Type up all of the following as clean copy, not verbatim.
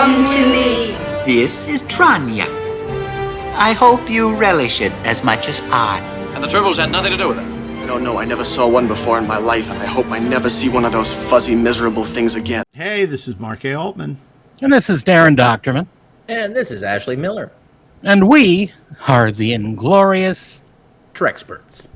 Come to me. This is Tranya. I hope you relish it as much as I. And the Tribbles had nothing to do with it. I don't know. I never saw one before in my life, and I hope I never see one of those fuzzy, miserable things again. Hey, this is Mark A. Altman. And this is DAREN DOCHTERMAN. And this is Ashley Miller. And we are the Inglorious Treksperts.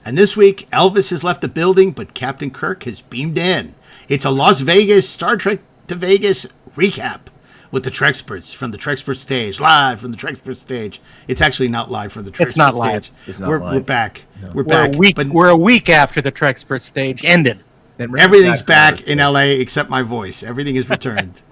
And this week, Elvis has left the building, but Captain Kirk has beamed in. It's a Las Vegas Star Trek to Vegas recap with the Treksperts from the Treksperts Stage, live from the Treksperts Stage. It's actually not live from the Treksperts Stage. It's not live. It's not we're live. back. No. We're back. We're a week after the Treksperts Stage ended. Everything's back in LA except my voice. Everything is returned.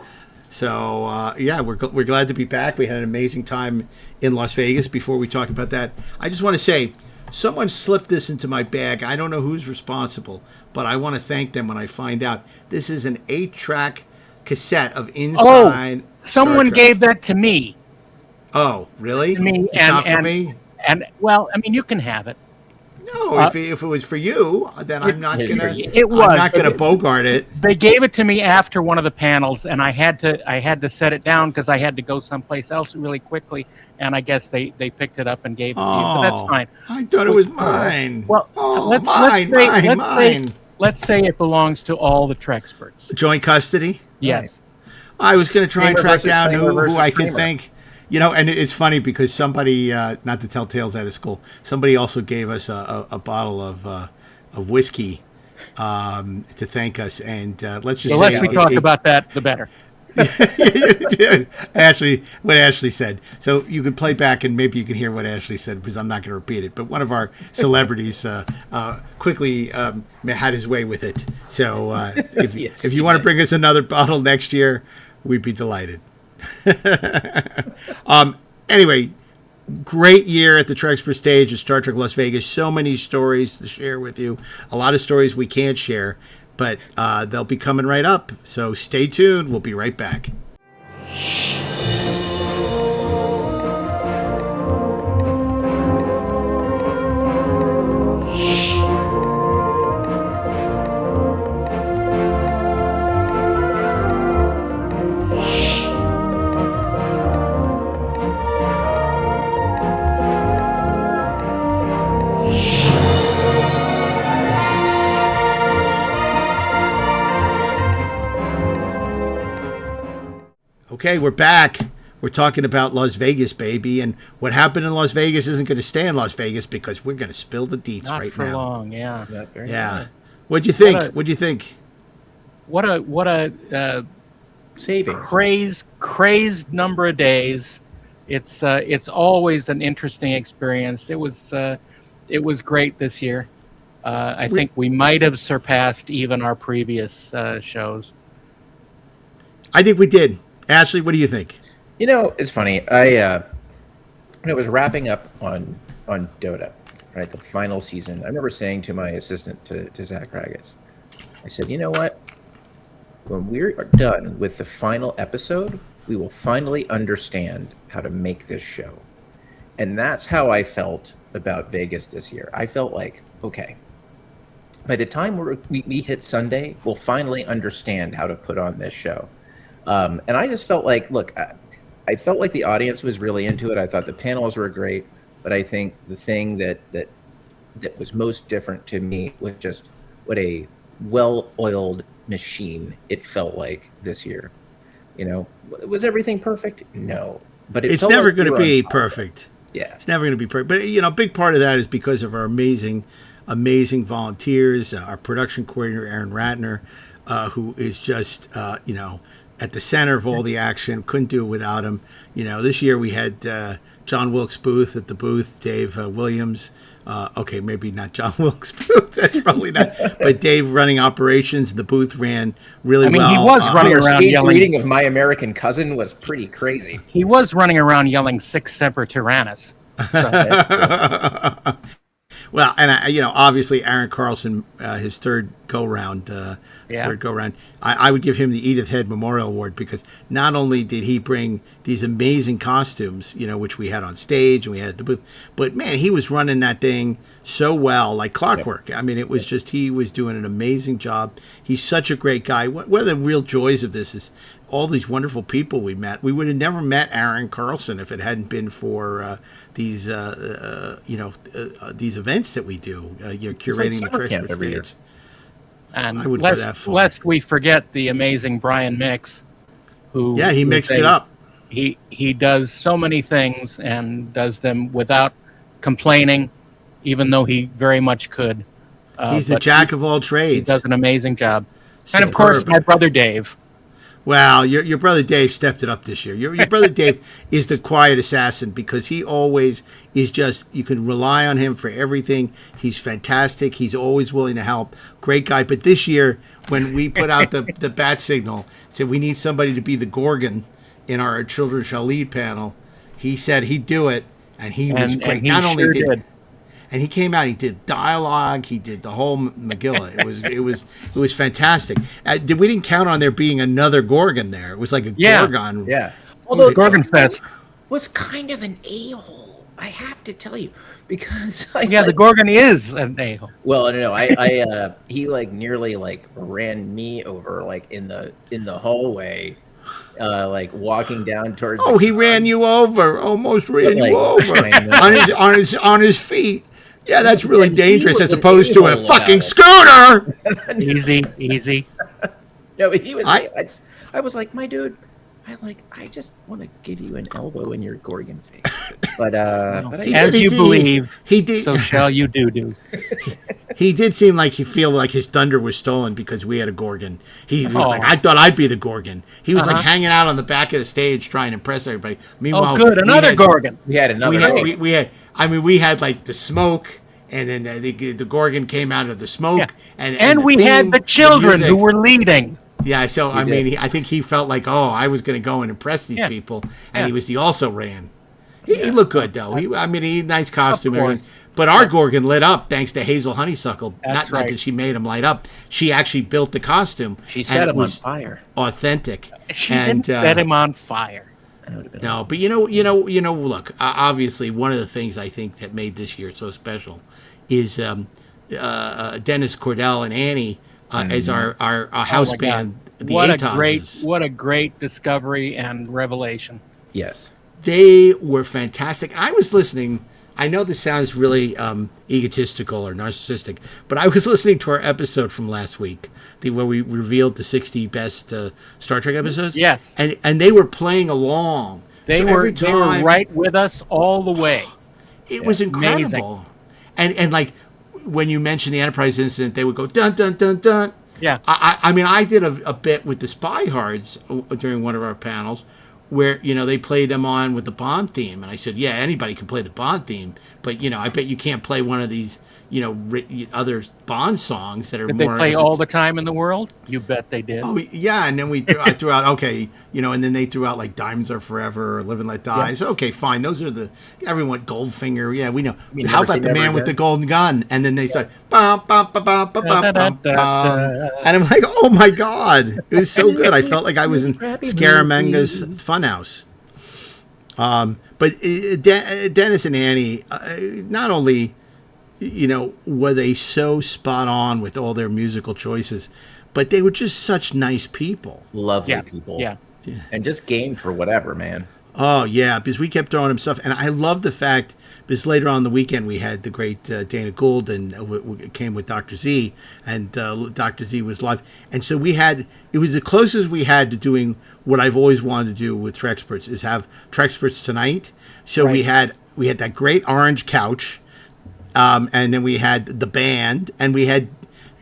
So, yeah, we're glad to be back. We had an amazing time in Las Vegas. Before we talk about that, I just want to say, someone slipped this into my bag. I don't know who's responsible, but I want to thank them when I find out. This is an 8-track cassette of Inside. Someone gave that to me. Oh, really? To me, it's not for me? And, well, I mean, you can have it. No, if it was for you, then I'm not gonna bogart it. They gave it to me after one of the panels, and I had to set it down because I had to go someplace else really quickly. And I guess they picked it up and gave it to you, but that's fine. I thought it was mine. Well, let's say it belongs to all the Treksperts. Joint custody. Yes. I was going to try and track down who I can Kramer. thank. You know, and it's funny because somebody, not to tell tales out of school, somebody also gave us a bottle of whiskey to thank us. And let's just the less we talk about that, the better. Ashley, what Ashley said. So you can play back and maybe you can hear what Ashley said because I'm not going to repeat it. But one of our celebrities quickly had his way with it. So if you want to bring us another bottle next year, we'd be delighted. Anyway, great year at the Treksperts Stage at Star Trek Las Vegas. So many stories to share with you. A lot of stories we can't share, but they'll be coming right up. So stay tuned. We'll be right back. Okay, we're back. We're talking about Las Vegas, baby, and what happened in Las Vegas isn't going to stay in Las Vegas because we're going to spill the deets Not right for now. long, yeah. Yeah. What'd you think? What'd you think? What a Savings. crazed number of days. It's always an interesting experience. It was great this year. I think we might have surpassed even our previous shows. I think we did. Ashley, what do you think? You know, it's funny. I when it was wrapping up on DOTA, right, the final season, I remember saying to my assistant, to Zach Ragatz, I said, you know what? When we're done with the final episode, we will finally understand how to make this show. And that's how I felt about Vegas this year. I felt like, okay, by the time we hit Sunday, we'll finally understand how to put on this show. And I just felt like, look, I felt like the audience was really into it. I thought the panels were great, but I think the thing that was most different to me was just what a well-oiled machine it felt like this year. You know, was everything perfect? No, but it's never going to be perfect. Yeah, it's never going to be perfect. But you know, a big part of that is because of our amazing volunteers, our production coordinator Aaron Ratner, who is just at the center of all the action. Couldn't do it without him. You know, this year we had John Wilkes Booth at the booth, Dave Williams. Okay, maybe not John Wilkes Booth. That's probably not. But Dave running operations. The booth ran really well. He was running around yelling. Reading of My American Cousin was pretty crazy. He was running around yelling "Sic Semper Tyrannis." So well, and obviously Aaron Carlson, his third go round. I would give him the Edith Head Memorial Award because not only did he bring these amazing costumes, which we had on stage and we had at the booth, but man, he was running that thing so well, like clockwork. I mean, it was just, he was doing an amazing job. He's such a great guy. One of the real joys of this is all these wonderful people we met. We would have never met Aaron Carlson if it hadn't been for these these events that we do. You're curating the Treksperts every year. Stage. And I would go that far. lest we forget the amazing Brian Mix, who He mixed it up. He does so many things and does them without complaining, even though he very much could. He's the jack of all trades. He does an amazing job. And of course, my brother Dave. Well, your brother Dave stepped it up this year. Your brother Dave is the quiet assassin because he always is just, you can rely on him for everything. He's fantastic. He's always willing to help. Great guy. But this year, when we put out the bat signal, said we need somebody to be the Gorgon in our Children Shall Lead panel, he said he'd do it, and he was great. And he sure did. And he came out. He did dialogue. He did the whole Megillah. It was fantastic. We didn't count on there being another Gorgon there. It was like a Gorgon. Yeah. Although Gorgon Fest was kind of an a-hole, I have to tell you, because the Gorgon is an a-hole. Well, no, he like nearly like ran me over like in the hallway. Like walking down towards. Oh, he ran you over. Almost ran you over on his feet. Yeah, that's really dangerous as opposed to a fucking scooter. Easy. No, but he was. I was like, my dude. I just want to give you an elbow in your Gorgon face. But as you believe, he did. So shall you do. He did seem like he feel like his thunder was stolen because we had a Gorgon. He was like, I thought I'd be the Gorgon. He was like hanging out on the back of the stage trying to impress everybody. Meanwhile, another Gorgon. We had another. We had like the smoke, and then the Gorgon came out of the smoke, and we had the children who were leading. Yeah, so I think he felt like, I was going to go and impress these people, and he was the also ran. He looked good though. He nice costume. But our Gorgon lit up thanks to Hazel Honeysuckle. Not that she made him light up. She actually built the costume. She set him on fire. Authentic. She didn't set him on fire. No, but look. Obviously, one of the things I think that made this year so special is Dennis Cordell and Annie as our house band. The Atoz. What a great discovery and revelation. Yes. They were fantastic. I was listening. I know this sounds really egotistical or narcissistic, but I was listening to our episode from last week, where we revealed the 60 best Star Trek episodes. Yes. And they were playing along. They were right with us all the way. It was incredible. And like when you mentioned the Enterprise incident, they would go dun dun dun dun. Yeah. I did a bit with the Spy Hards during one of our panels, where they played them on with the Bond theme, and I said, yeah, anybody can play the Bond theme, but I bet you can't play one of these other Bond songs that are did more. They play all the time in the world? You bet they did. Oh yeah, and then I threw out and then they threw out like Diamonds Are Forever or Live and Let Die. Yeah. I said, okay, fine, those are everyone Goldfinger. Yeah, we know. How about the Man with the Golden Gun? And then they started bum, bum, bum, bum, bum, bum, bum, bum. And I'm like, oh my god, it was so good. I felt like I was in Scaramanga's Funhouse. But Dennis and Annie, not only were they so spot on with all their musical choices, but they were just such nice people. Lovely people. Yeah. And just game for whatever, man. Oh, yeah, because we kept throwing them stuff. And I love the fact, because later on the weekend we had the great Dana Gould, and we came with Dr. Z, and Dr. Z was live. And so it was the closest we had to doing what I've always wanted to do with Treksperts, is have Treksperts Tonight. So we had that great orange couch. And then we had the band, and we had,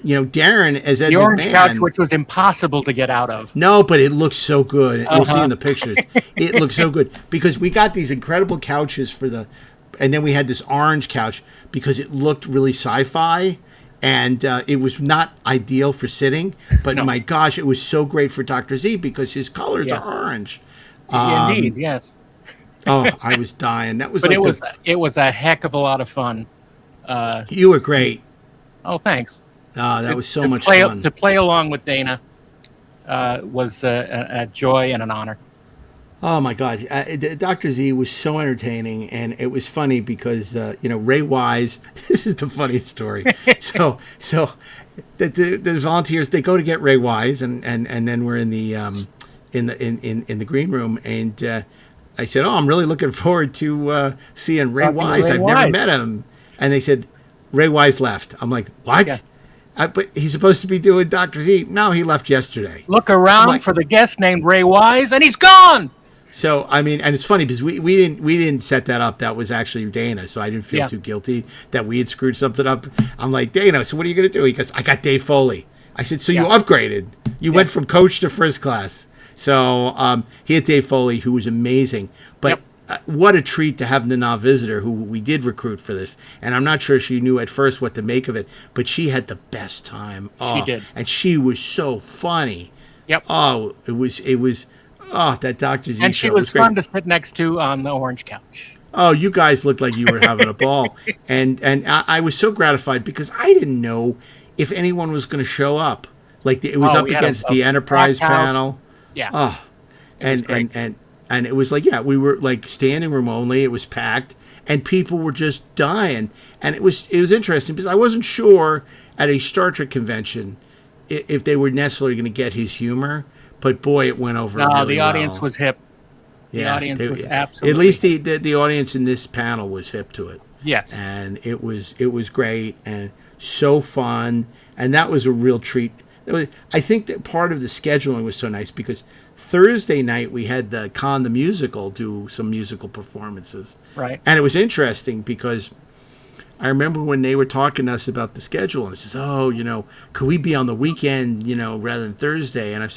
DAREN as Ed McMahon. The orange couch, which was impossible to get out of. No, but it looks so good. You'll see in the pictures. It looks so good because we got these incredible couches and then we had this orange couch because it looked really sci-fi, and it was not ideal for sitting. But my gosh, it was so great for Dr. Z because his colors are orange. Indeed, yes. Oh, I was dying. That was. But it was a heck of a lot a fun. You were great. Oh, thanks. That was so much fun. To play along with Dana was a joy and an honor. Oh, my God. Dr. Z was so entertaining, and it was funny because, Ray Wise, this is the funniest story. so the volunteers, they go to get Ray Wise, and then we're in the in the green room, and I said, "Oh, I'm really looking forward to seeing Ray Talking to Wise. Ray I've never Wise." met him." And they said, "Ray Wise left." I'm like, "What?" Yeah. But he's supposed to be doing Dr. Z. No, he left yesterday. Look around like- for the guest named Ray Wise, and he's gone. So I mean, and it's funny because we didn't set that up. That was actually Dana, so I didn't feel Yeah. too guilty that we had screwed something up. I'm like, Dana, so what are you gonna do? He goes, I got Dave Foley. I said, so you Yeah. upgraded. You went from coach to first class. So he had Dave Foley, who was amazing. But Yep. what a treat to have Nana Visitor, who we did recruit for this. And I'm not sure she knew at first what to make of it, but she had the best time. She did. And she was so funny. Yep. Oh, it was that Dr. Z And she show was great. fun to sit next to on the orange couch. Oh, you guys looked like you were having a ball. And I was so gratified because I didn't know if anyone was going to show up. Like it was Oh, up we had against a the Enterprise packed house. panel. Yeah. Oh, was great. and it was like, yeah, we were like standing room only. It was packed, and people were just dying. And it was interesting because I wasn't sure at a Star Trek convention if they were necessarily going to get his humor. But boy, it went over. No, really the audience well. was hip. The audience was absolutely. At least the audience in this panel was hip to it. Yes. And it was great and so fun, and that was a real treat. I think that part of the scheduling was so nice because Thursday night we had the the musical do some musical performances. Right. And it was interesting because I remember when they were talking to us about the schedule, and it says, "Oh, could we be on the weekend, rather than Thursday?" And I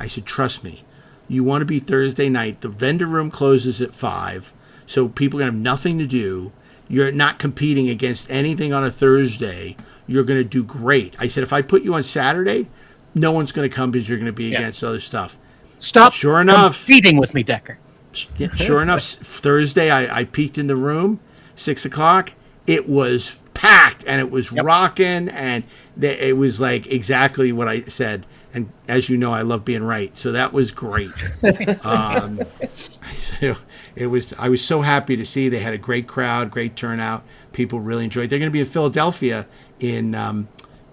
said, "Trust me, you want to be Thursday night. The vendor room closes at 5, so people are gonna have nothing to do. You're not competing against anything on a Thursday. You're going to do great." I said, if I put you on Saturday, no one's going to come because you're going to be against other stuff. Stop Sure enough. competing with me, Decker. Yeah, sure enough, Thursday, I peeked in the room, 6 o'clock. It was packed, and it was rocking, and it was like exactly what I said. And as you know, I love being right, so that was great. So I was so happy to see they had a great crowd, great turnout. People really enjoyed. They're going to be in Philadelphia in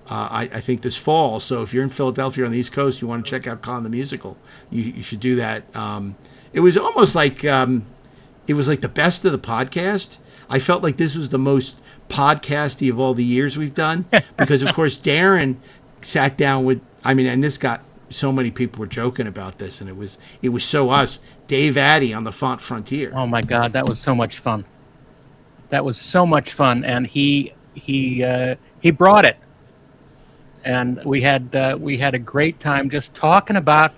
I think this fall. So if you're in Philadelphia on the East Coast, you want to check out Con the Musical, you should do that. It was almost like it was like the best of the podcast. I felt like this was the most podcasty of all the years we've done because, of course, DAREN sat down with. And this got so many people were joking about this, and it was so us. Dave Addy on the Font Frontier. Oh my God, that was so much fun. That was so much fun, and he brought it, and we had a great time just talking about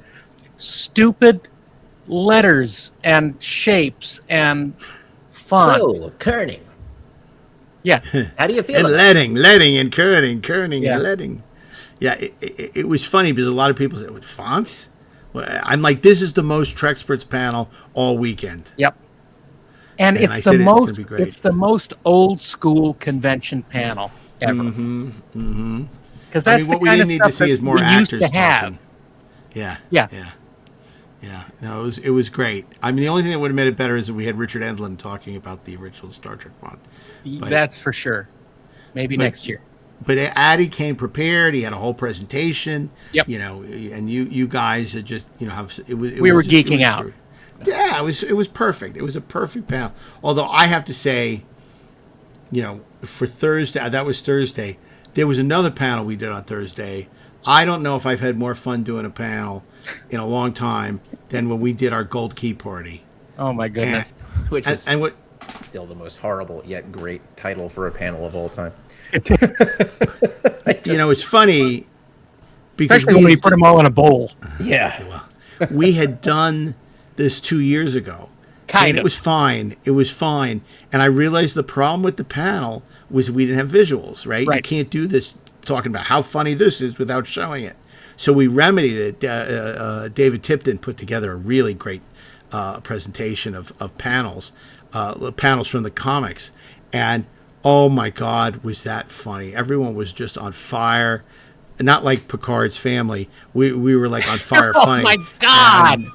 stupid letters and shapes and fonts. So, kerning. Yeah, How do you feel? And about letting and kerning Yeah. and letting. Yeah, it was funny because a lot of people said, with fonts? Well, I'm like, this is the most Treksperts panel all weekend. yep. And And I it's said the it's gonna most be great. it's the most old school convention panel ever. Because that's what the we kind of need to stuff see that is more we used actors to have. talking. Yeah. Yeah. No, it was great. The only thing that would have made it better is if we had Richard Endlin talking about the original Star Trek font. But- That's for sure. Maybe next year. But Addy came prepared. He had a whole presentation. Yep. And you guys had just have it was. We were just- it geeking was out. true. Yeah, it was perfect. It was a perfect panel. Although I have to say, for Thursday, that was Thursday. There was another panel we did on Thursday. I don't know if I've had more fun doing a panel in a long time than when we did our Gold Key party. Oh my goodness. it? Which is And what? still the most horrible yet great title for a panel of all time. It's funny because Especially when we put them all in a bowl. Yeah. we had done this 2 years ago. Kind and of. it was fine. It was fine. And I realized the problem with the panel was we didn't have visuals, right? You Right. can't do this talking about how funny this is without showing it. So we remedied it. David Tipton put together a really great presentation of panels from the comics. And oh my God, was that funny. Everyone was just on fire. Not like Picard's family. We were like on fire funny. Oh my God.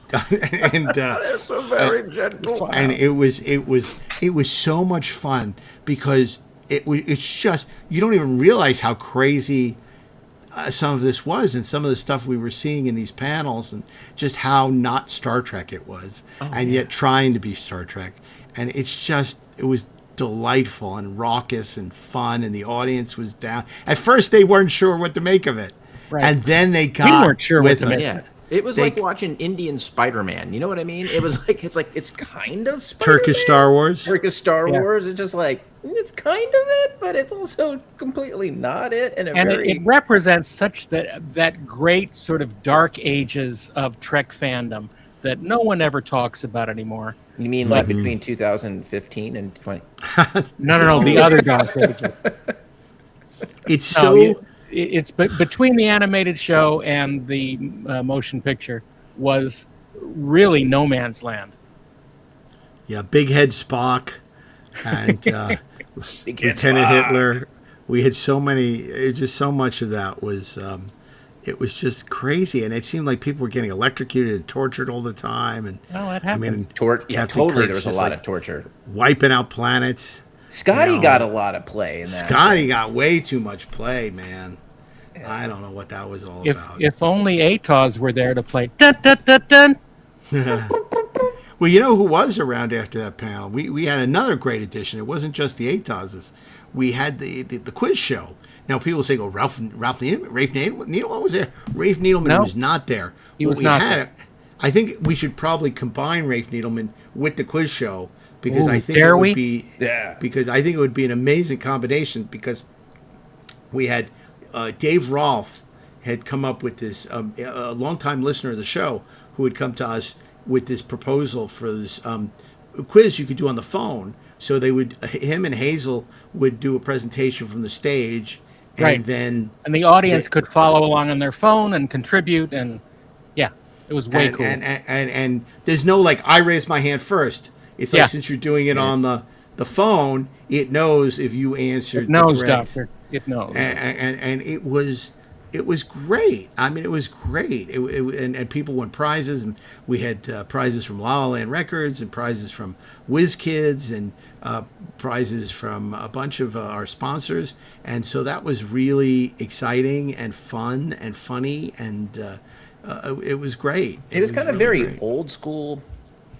And They're so very gentle. and it was so much fun because it's just, you don't even realize how crazy some of this was, and some of the stuff we were seeing in these panels, and just how not Star Trek it was, and yet trying to be Star Trek. And it was delightful and raucous and fun, and the audience was down. At first, they weren't sure what to make of it, and then they got. We weren't sure what to make. Yeah. It was like watching Indian Spider-Man. You know what I mean? It was like it's kind of Spider-Man. Turkish Star Wars. Turkish Star Wars. It's just like it's kind of it, but it's also completely not it. And it represents such that great sort of dark ages of Trek fandom that no one ever talks about anymore. You mean like between 2015 and 20? No, the other dark ages. It's It's between the animated show and the motion picture was really no man's land. Yeah, Big Head Spock and Lieutenant Hitler. We had so many, just so much of that was, it was just crazy. And it seemed like people were getting electrocuted and tortured all the time. And that happened. I mean, totally. There was a lot of torture. Wiping out planets. Scotty got a lot of play in that. Scotty got way too much play, man. I don't know what that was all about. If only Atoz were there to play. Dun, dun, dun, dun. Well, you know who was around after that panel? We had another great addition. It wasn't just the Atozes. We had the quiz show. Now, people say, Rafe Needleman was there. Rafe Needleman was not there. He was not there. I think we should probably combine Rafe Needleman with the quiz show because I think because I think it would be an amazing combination because we had Dave Rolfe had come up with this, a longtime listener of the show who had come to us with this proposal for this quiz you could do on the phone. So him and Hazel would do a presentation from the stage, and then the audience could follow along on their phone and contribute, and it was way cool. And there's no I raised my hand first. It's like since you're doing it on the phone, it knows if you answered. It knows, the correct, Doctor. It knows. And it was great. I mean, it was great. And people won prizes, and we had prizes from La La Land Records and prizes from WizKids and prizes from a bunch of our sponsors. And so that was really exciting and fun and funny, and it was great. It was kind of really very old school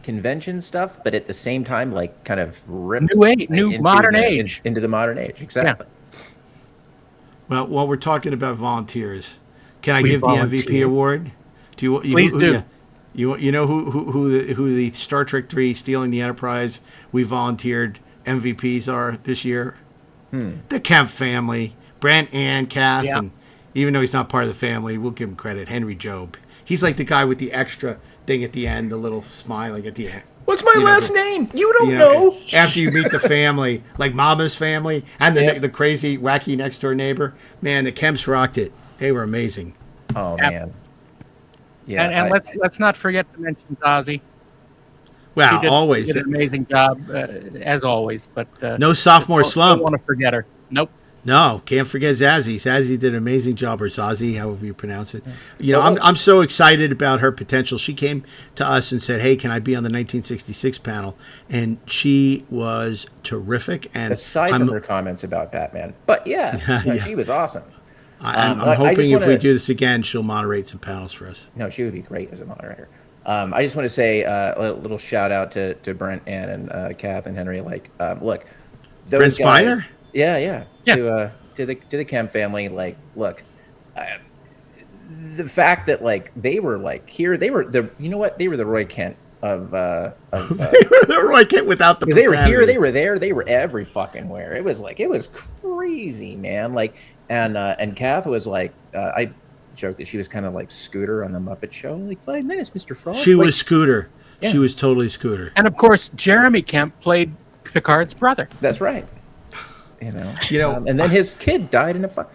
convention stuff, but at the same time, kind of ripped modern age into the modern age. Exactly. Yeah. Well, while we're talking about volunteers, can I give the MVP award? Please do. You know who the Star Trek 3 Stealing the Enterprise we volunteered MVPs are this year? The Kemp family, Brent, Ann, Kath, and even though he's not part of the family, we'll give him credit. Henry Job. He's like the guy with the extra thing at the end, the little smiling at the end. What's my last name? You don't know. After you meet the family, like Mama's family and the crazy, wacky next door neighbor, man, the Kemps rocked it. They were amazing. Oh man. Yeah, and let's not forget to mention Ozzy. Well, she did an amazing job as always, but no sophomore slump. Don't want to forget her. Nope. No, can't forget Zazie. Zazie did an amazing job, or Zazie, however you pronounce it. You know, I'm so excited about her potential. She came to us and said, "Hey, can I be on the 1966 panel?" And she was terrific. And aside from her comments about Batman, but she was awesome. I'm hoping if we do this again, she'll moderate some panels for us. No, she would be great as a moderator. I just want to say a little shout out to Brent, Ann, and Kath and Henry. Look, those Brent guys. Spiner? Yeah. To the Kemp family, look, the fact that they were here, they were the Roy Kent of they were the Roy Kent without the profanity. They were here, they were there, they were every fucking where. It was crazy, man. And Kath was I joked that she was kind of like Scooter on the Muppet Show. 5 minutes, Mr. Frog. She was Scooter. Yeah. She was totally Scooter. And of course, Jeremy Kemp played Picard's brother. That's right. You know, and then his kid died in a fire.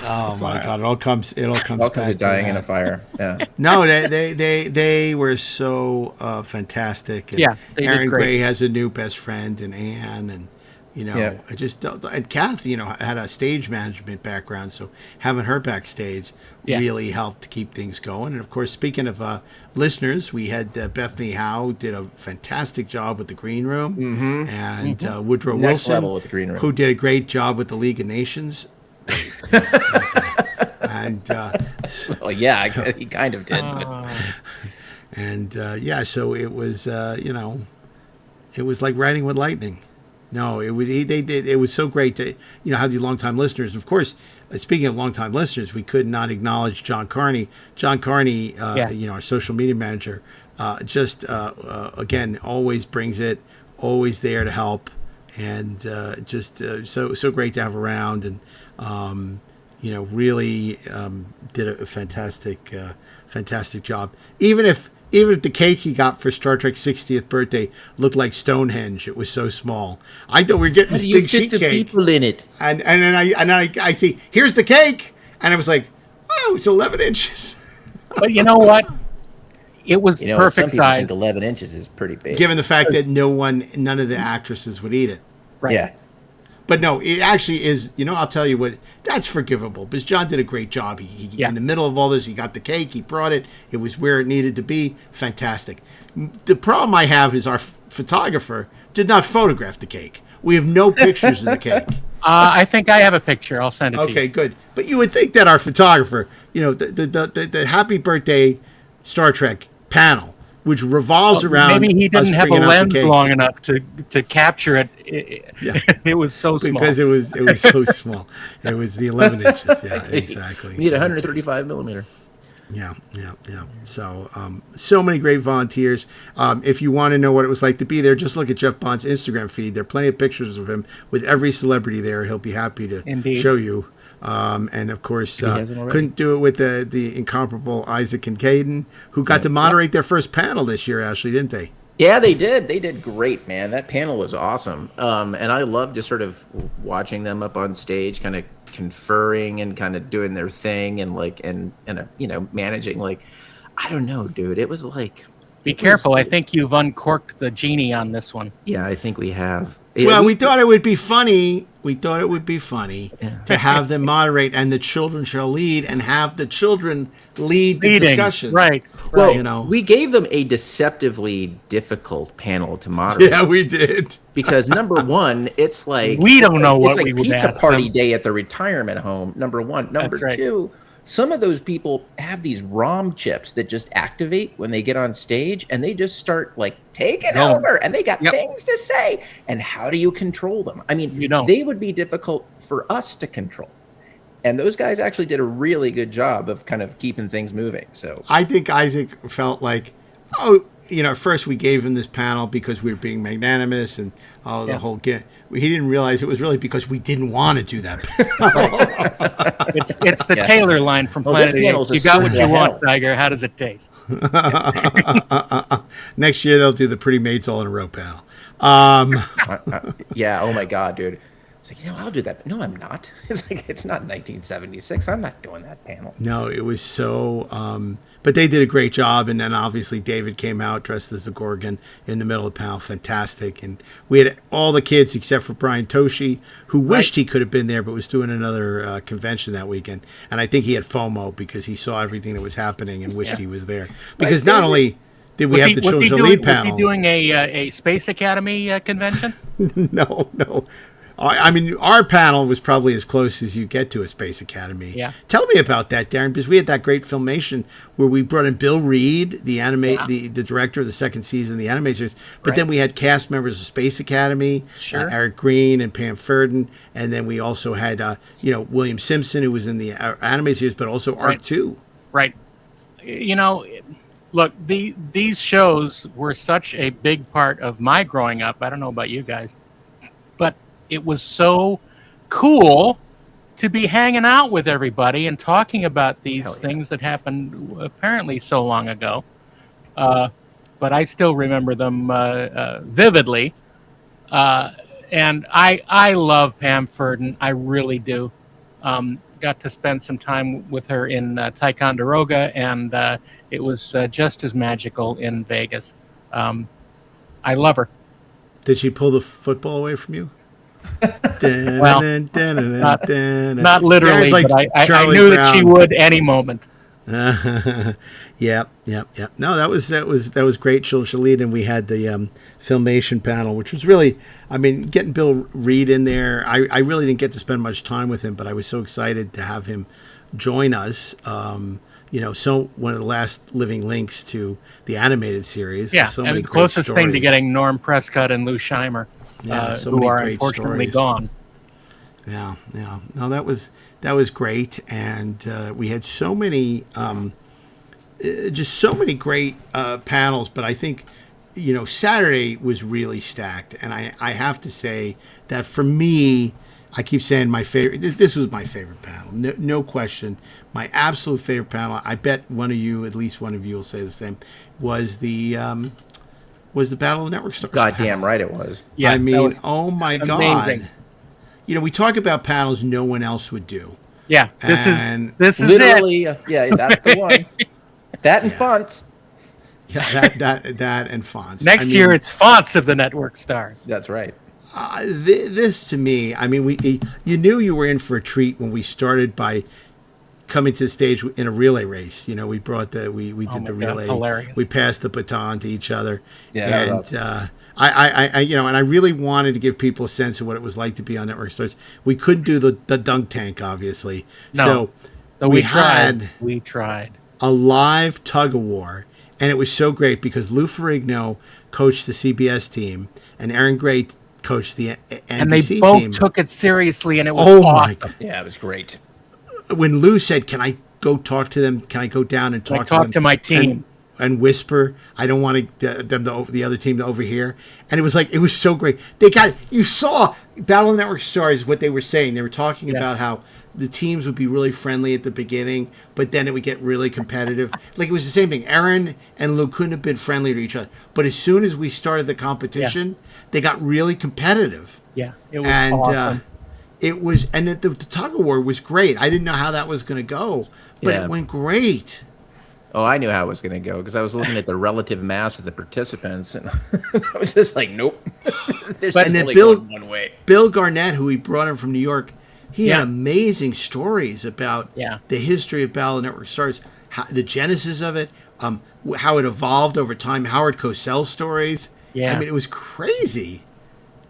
Oh my God! It all comes back to dying in a fire. Yeah. No, they were so fantastic. And Aaron Gray has a new best friend, and Anne, and I just and Kath, had a stage management background, so having her backstage really helped to keep things going. And of course, speaking of listeners, we had Bethany Howe did a fantastic job with the Green Room, and Woodrow Wilson, with the Green Room, who did a great job with the League of Nations. And Well, yeah, he kind of did. But and yeah, so it was it was like writing with lightning. No, it was they did. It was so great to have these longtime listeners. Of course, speaking of longtime listeners, we could not acknowledge John Carney. John Carney, our social media manager, again always brings it, always there to help, and so great to have around, and really did a fantastic job. Even if the cake he got for Star Trek's 60th birthday looked like Stonehenge, it was so small. I thought we were getting this big sheet cake, people in it, and then I see, here's the cake, and I was like, oh, it's 11 inches. But you know what? It was perfect some people size. think 11 inches is pretty big. Given the fact that none of the actresses would eat it. Right. Yeah. But no, it actually is, I'll tell you what, that's forgivable because John did a great job. He in the middle of all this, he got the cake, he brought it, it was where it needed to be. Fantastic. The problem I have is our photographer did not photograph the cake. We have no pictures of the cake. I think I have a picture. I'll send it to you. Okay, good. But you would think that our photographer, the Happy Birthday Star Trek panel, which revolves around. Maybe he didn't have a lens long enough to capture it. It was so small. Because it was so small. It was the 11 inches. Yeah, exactly. You need 135 millimeter. Yeah. So many great volunteers. If you want to know what it was like to be there, just look at Jeff Bond's Instagram feed. There are plenty of pictures of him with every celebrity there. He'll be happy to show you. And of course, couldn't do it with the incomparable Isaac and Caden, who got to moderate their first panel this year, Ashley, didn't they? Yeah, they did. They did great, man. That panel was awesome. And I loved just sort of watching them up on stage, kind of conferring and kind of doing their thing and managing. I don't know, dude. It was like... Be careful. I think you've uncorked the genie on this one. Yeah, I think we have. Well, we thought it would be funny. We thought it would be funny to have them moderate, and the children shall lead, and have the children lead the discussion. Right. Well, we gave them a deceptively difficult panel to moderate. Yeah, we did. Because number one, it's like we don't know what we would pizza ask party them. day at the retirement home. Number one. Number two, some of those people have these ROM chips that just activate when they get on stage, and they just start taking over, and they got things to say. And how do you control them? I mean, they would be difficult for us to control. And those guys actually did a really good job of kind of keeping things moving. So I think Isaac felt like, at first we gave him this panel because we were being magnanimous and the whole get. He didn't realize it was really because we didn't want to do that panel. It's the Taylor line from Planet Apes. You got what you want, Tiger. How does it taste? Next year they'll do the Pretty Maids All in a Row panel. Yeah. Oh my God, dude. It's like, I'll do that. No, I'm not. It's like, it's not 1976. I'm not doing that panel. No, it was so. But they did a great job, and then obviously David came out dressed as the Gorgon in the middle of the panel, fantastic. And we had all the kids except for Brian Toshi, who wished he could have been there, but was doing another convention that weekend. And I think he had FOMO because he saw everything that was happening and wished he was there. Because not only did we have the children's lead panel, was he doing a Space Academy convention? No. I mean, our panel was probably as close as you get to a Space Academy. Yeah. Tell me about that, Darren, because we had that great filmation where we brought in Bill Reed, the director of the second season of the anime series, but then we had cast members of Space Academy, Eric Green and Pam Ferdin, and then we also had, William Simpson, who was in the anime series, but also Arc 2. Right. Look, these shows were such a big part of my growing up. I don't know about you guys, but it was so cool to be hanging out with everybody and talking about these things that happened apparently so long ago. But I still remember them vividly. And I love Pam Ferdin. I really do. Got to spend some time with her in Ticonderoga, and it was just as magical in Vegas. I love her. Did she pull the football away from you? Well, not literally, but I knew that she would any moment. Yep. No, that was great. She'll lead, and we had the filmation panel, which was really, getting Bill Reed in there. I really didn't get to spend much time with him, but I was so excited to have him join us. So one of the last living links to the animated series. Yeah, so and many the great closest thing to stories. getting Norm Prescott and Lou Scheimer, Yeah, so who many are great unfortunately stories. gone. Yeah. No, that was great, and we had so many, just so many great panels. But I think, Saturday was really stacked, and I have to say that for me, I keep saying my favorite. This was my favorite panel, no question. My absolute favorite panel. I bet at least one of you, will say the same. Was the Battle of the Network Stars? Goddamn panel. right it was. Yeah, I that mean, was oh my amazing. God. We talk about panels no one else would do. Yeah, this And is it. Literally, yeah, that's the one. That and Yeah. fonts. Yeah, that and fonts. Next year, it's fonts of the Network Stars. That's right. This to me. I mean, you knew you were in for a treat when we started by coming to the stage in a relay race. We brought we did the relay. Hilarious. We passed the baton to each other. Yeah, that and was awesome. and I really wanted to give people a sense of what it was like to be on Network Stars. We couldn't do the dunk tank, obviously. No. So We had tried. a live tug of war, and it was so great because Lou Ferrigno coached the CBS team, and Aaron Gray coached the NBC And they both team. took it seriously, and it was Oh awesome. my God! Yeah, it was great. When Lou said, "Can I go talk to them? Can I go down and talk to them?" to my team and whisper. I don't want the other team to overhear. And it was so great. You saw Battle of the Network Stars, what they were saying. They were talking about how the teams would be really friendly at the beginning, but then it would get really competitive. Like it was the same thing. Aaron and Lou couldn't have been friendly to each other. But as soon as we started the competition, they got really competitive. Yeah, it was awesome. The tug of war was great. I didn't know how that was going to go, but it went great. Oh, I knew how it was going to go because I was looking at the relative mass of the participants, and I was just like, nope. There's And then only going one way. Bill Garnett, who he brought in from New York, he had amazing stories about the history of Battle of the Network Stars, the genesis of it, how it evolved over time, Howard Cosell stories. Yeah. I mean, it was crazy.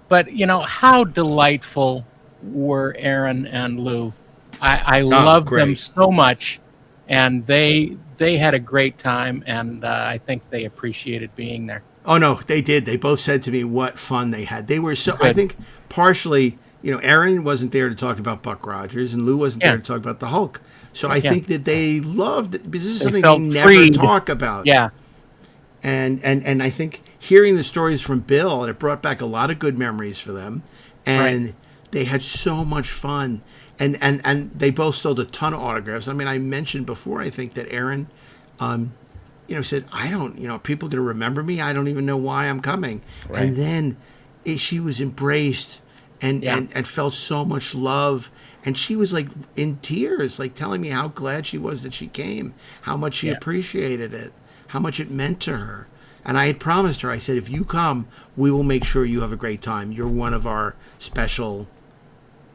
But, how delightful were Aaron and Lou. I loved them so much, and they had a great time, and I think they appreciated being there. Oh, no, they did. They both said to me what fun they had. They were so, I think, partially, Aaron wasn't there to talk about Buck Rogers, and Lou wasn't there to talk about the Hulk. So I think that they loved it, because this is something they never talk about. Yeah. And I think hearing the stories from Bill, and it brought back a lot of good memories for them, and they had so much fun. And they both sold a ton of autographs. I mean, I mentioned before, I think, that Aaron, said, I don't, people going to remember me? I don't even know why I'm coming. Right. And then she was embraced and felt so much love. And she was like in tears, like telling me how glad she was that she came, how much she appreciated it, how much it meant to her. And I had promised her, I said, if you come, we will make sure you have a great time. You're one of our special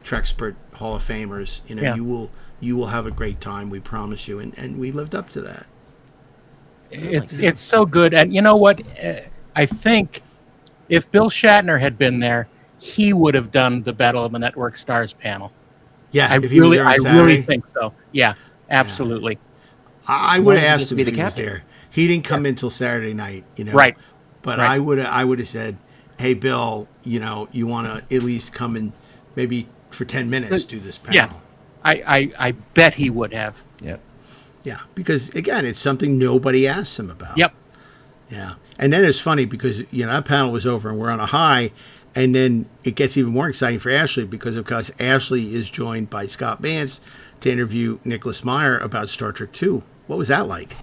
Trekspert Hall of Famers. You will have a great time. We promise you. And we lived up to that. It's so good. And you know what? I think if Bill Shatner had been there, he would have done the Battle of the Network Stars panel. Yeah, I really think so. Yeah, absolutely. Yeah. I would have asked him if he was there. He didn't come in till Saturday night, Right. But I would have said, hey, Bill, you want to at least come and maybe for 10 minutes do this panel. Yeah, I bet he would have. Yep. Yeah, because, again, it's something nobody asks him about. Yep. Yeah. And then it's funny because, that panel was over and we're on a high, and then it gets even more exciting for Ashley because, of course, Ashley is joined by Scott Mance to interview Nicholas Meyer about Star Trek II. What was that like?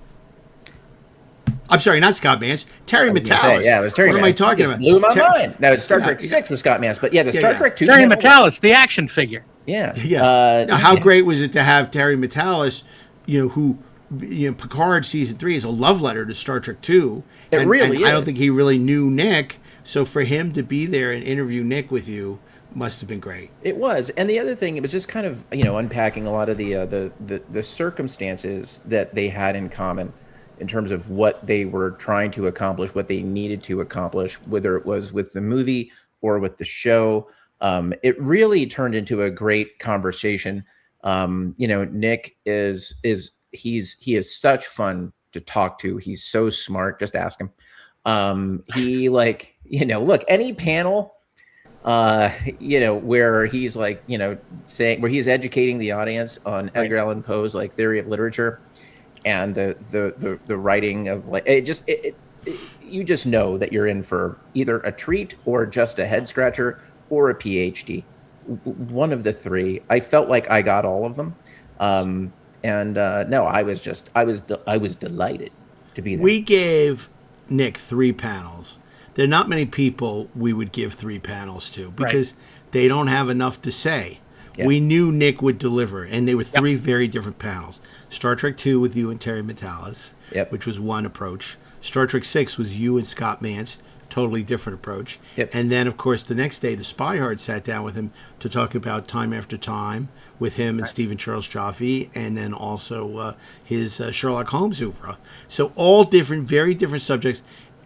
I'm sorry, not Scott Mance. Terry Matalas. It was Terry Matalas. What am I talking about? Blew my mind. No, it's Star Trek 6 with Scott Mance, but Star Trek 2. Terry Matalas, the action figure. Yeah. Yeah. Now, how great was it to have Terry Matalas, who, Picard season 3 is a love letter to Star Trek 2. It really is. I don't think he really knew Nick, so for him to be there and interview Nick with you must have been great. It was. And the other thing, it was just kind of, unpacking a lot of the circumstances that they had in common in terms of what they were trying to accomplish, what they needed to accomplish, whether it was with the movie or with the show. It really turned into a great conversation. Nick he is such fun to talk to. He's so smart. Just ask him. He look, any panel, where he's saying, where he's educating the audience on Edgar Allan Poe's theory of literature and the writing of you just know that you're in for either a treat or just a head scratcher or a PhD. One of the three. I felt like I got all of them. No, I was delighted to be there. We gave Nick 3 panels. There are not many people we would give 3 panels to because they don't have enough to say. Yeah. We knew Nick would deliver, and they were 3 very different panels. Star Trek 2 with you and Terry Metalis, which was one approach. Star Trek 6 was you and Scott Mance, totally different approach. Yep. And then, of course, the next day, the Spy Hard sat down with him to talk about Time After Time with him and Stephen Charles Jaffe, and then also his Sherlock Holmes oeuvre. So all different, very different subjects.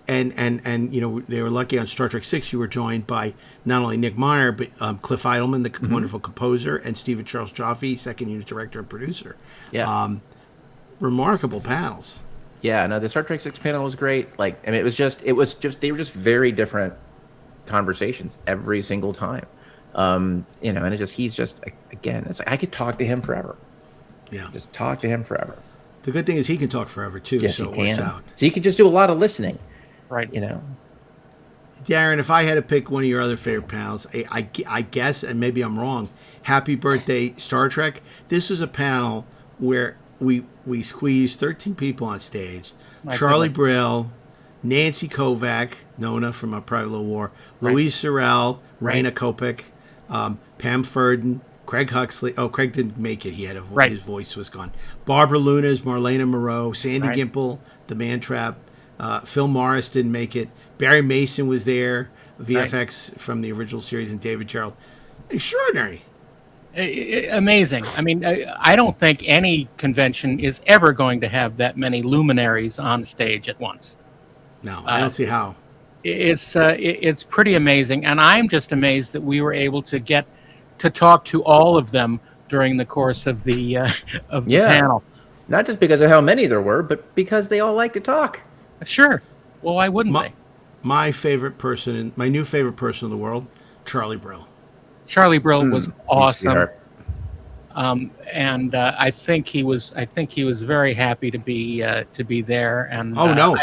And they were lucky on Star Trek 6, you were joined by not only Nick Meyer, but Cliff Eidelman, the wonderful composer, and Stephen Charles Jaffe, second unit director and producer. Yeah. Remarkable panels. Yeah, no, the Star Trek 6 panel was great. It was just they were just very different conversations every single time. And he's just, again, it's I could talk to him forever. Yeah. Just talk to him forever. The good thing is he can talk forever too. Yes, so he can. It works out. So he can just do a lot of listening. Right. Darren, if I had to pick one of your other favorite panels, I guess, and maybe I'm wrong, Happy Birthday Star Trek. This was a panel where we squeezed 13 people on stage. Charlie Brill, Nancy Kovac, Nona from A Private Little War, Louise Sorel, Raina Kopek, Pam Ferdin, Craig Huxley. Oh, Craig didn't make it. He had his voice was gone. Barbara Lunas, Marlena Moreau, Sandy Gimple, The Man Trap. Phil Morris didn't make it. Barry Mason was there, VFX from the original series, and David Gerald. Extraordinary. Amazing. I mean, I don't think any convention is ever going to have that many luminaries on stage at once. No, I don't see how. It's pretty amazing, and I'm just amazed that we were able to get to talk to all of them during the course of the panel. Not just because of how many there were, but because they all like to talk. Sure. Well, why wouldn't they? My new favorite person in the world, Charlie Brill. Charlie Brill was awesome. And I think he was very happy to be there. And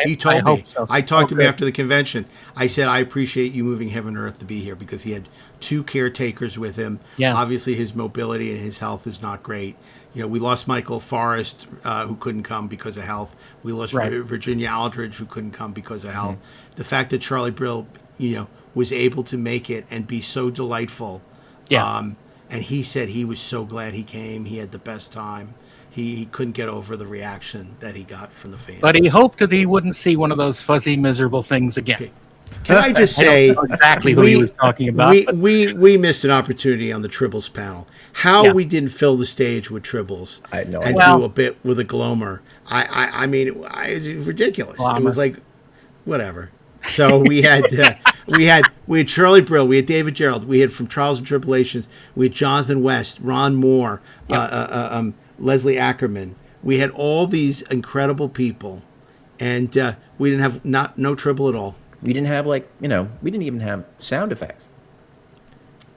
he told me. So. I talked to him after the convention. I said, I appreciate you moving heaven and earth to be here, because he had 2 caretakers with him. Yeah. Obviously, his mobility and his health is not great. We lost Michael Forrest, who couldn't come because of health. We lost Virginia Aldridge, who couldn't come because of health. The fact that Charlie Brill, was able to make it and be so delightful. Yeah. And he said he was so glad he came. He had the best time. He couldn't get over the reaction that he got from the fans. But he hoped that he wouldn't see one of those fuzzy, miserable things again. Okay. Can I just say, I don't know exactly who he was talking about? We missed an opportunity on the Tribbles panel. How we didn't fill the stage with Tribbles and do a bit with a Glomer. I mean, it was ridiculous. Glomer. It was like, whatever. So we had Charlie Brill, we had David Gerald, we had from Trials and Tribulations, we had Jonathan West, Ron Moore, Leslie Ackerman. We had all these incredible people, and we didn't have no Tribble at all. We didn't have we didn't even have sound effects.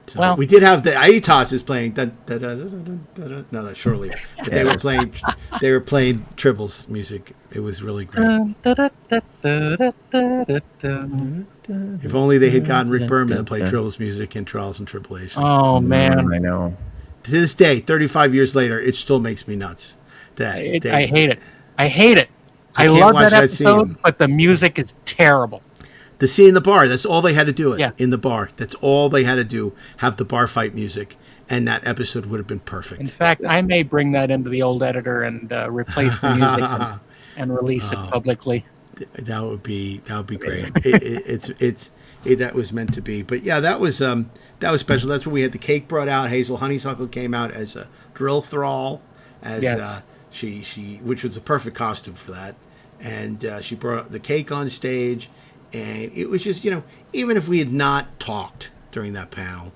So we did have the Atoz is playing. No, that's shortly. But they were playing Tribbles music. It was really great. If only they had gotten Rick Berman to play Tribbles music in Trials and Tribulations. Oh man, I know. To this day, 35 years later, it still makes me nuts. I hate it. I love that episode, but the music is terrible. The scene in the bar, that's all they had to do in the bar. That's all they had to do, have the bar fight music, and that episode would have been perfect. In fact, I may bring that into the old editor and replace the music and release it publicly. That would be great. That was meant to be. But yeah, that was special. That's when we had the cake brought out. Hazel Honeysuckle came out as a drill thrall, she which was a perfect costume for that. And she brought the cake on stage. And it was just, even if we had not talked during that panel,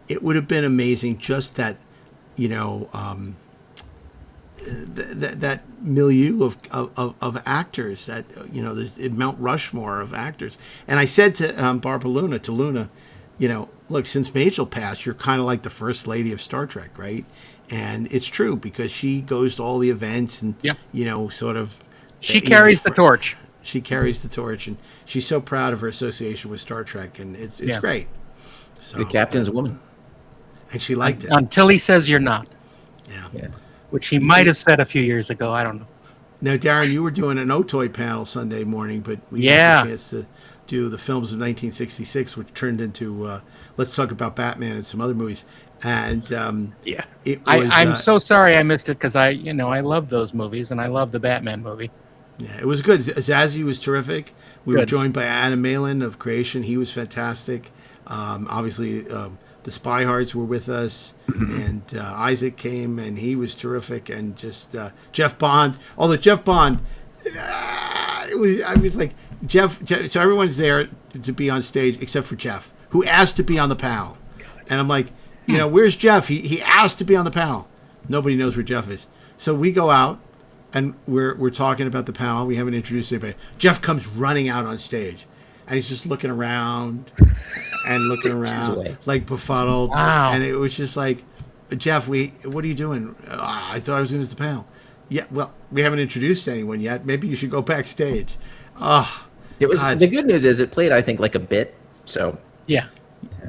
it would have been amazing. Just that you know, that milieu of actors, that, you know, there's Mount Rushmore of actors. And I said to Barbara Luna, you know, look, since Majel passed, you're kind of like the first lady of Star Trek, right? And it's true, because she goes to all the events and, you know, sort of... She carries the torch. She carries the torch, and she's so proud of her association with Star Trek, and it's great. So, The captain's woman. And she liked it. Until he says you're not. Yeah. Which he might have said a few years ago. I don't know. Now, Darren, you were doing an Otoy panel Sunday morning, but we had a chance to do the films of 1966, which turned into Let's Talk About Batman and some other movies. And it was, I'm so sorry I missed it, because I love those movies, and I love the Batman movie. Yeah, it was good. Zazie was terrific. We were joined by Adam Malin of Creation. He was fantastic. Obviously, the Spy Hearts were with us, and Isaac came, and he was terrific. And just Jeff Bond. Although Jeff Bond, I was like, Jeff. So everyone's there to be on stage except for Jeff, who asked to be on the panel. And I'm like, you know, where's Jeff? He asked to be on the panel. Nobody knows where Jeff is. So we go out, and we're talking about the panel. We haven't introduced anybody. Jeff comes running out on stage, and he's just looking around and looking around like befuddled. Wow. And it was just like, Jeff, what are you doing? I thought I was going to the panel. Yeah, well, we haven't introduced anyone yet. Maybe you should go backstage. It was the good news is it played, I think, like a bit. So